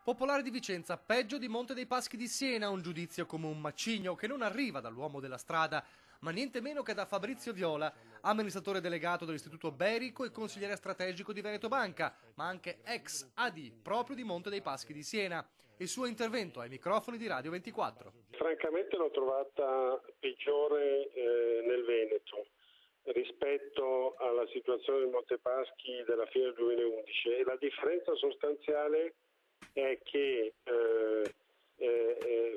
Popolare di Vicenza, peggio di Monte dei Paschi di Siena, un giudizio come un macigno che non arriva dall'uomo della strada, ma niente meno che da Fabrizio Viola, amministratore delegato dell'Istituto Berico e consigliere strategico di Veneto Banca, ma anche ex AD proprio di Monte dei Paschi di Siena. Il suo intervento ai microfoni di Radio 24. Francamente l'ho trovata peggiore nel Veneto rispetto alla situazione del Montepaschi della fine del 2011 e la differenza sostanziale è che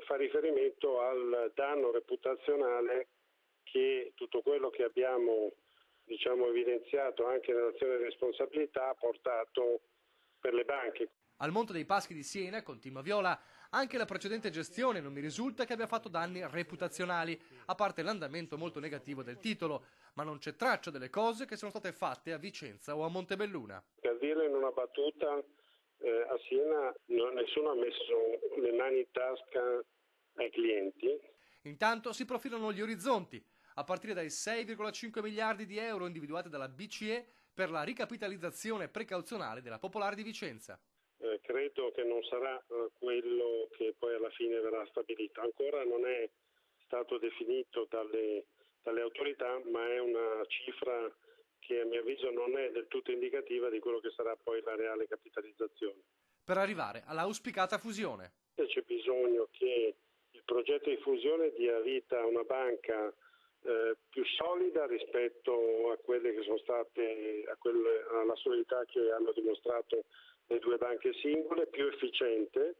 fa riferimento al danno reputazionale che tutto quello che abbiamo evidenziato anche nell'azione di responsabilità ha portato per le banche. Al Monte dei Paschi di Siena, continua Viola, anche la precedente gestione non mi risulta che abbia fatto danni reputazionali, a parte l'andamento molto negativo del titolo, ma non c'è traccia delle cose che sono state fatte a Vicenza o a Montebelluna. Per dirlo in una battuta, a Siena nessuno ha messo le mani in tasca ai clienti. Intanto si profilano gli orizzonti, a partire dai 6,5 miliardi di euro individuati dalla BCE per la ricapitalizzazione precauzionale della Popolare di Vicenza. Credo che non sarà quello che poi alla fine verrà stabilito. Ancora non è stato definito dalle autorità, ma è una cifra che a mio avviso non è del tutto indicativa di quello che sarà poi la reale capitalizzazione. Per arrivare all'auspicata fusione. C'è bisogno che il progetto di fusione dia vita a una banca più solida rispetto a quelle che sono state, alla solidità che hanno dimostrato le due banche singole, più efficiente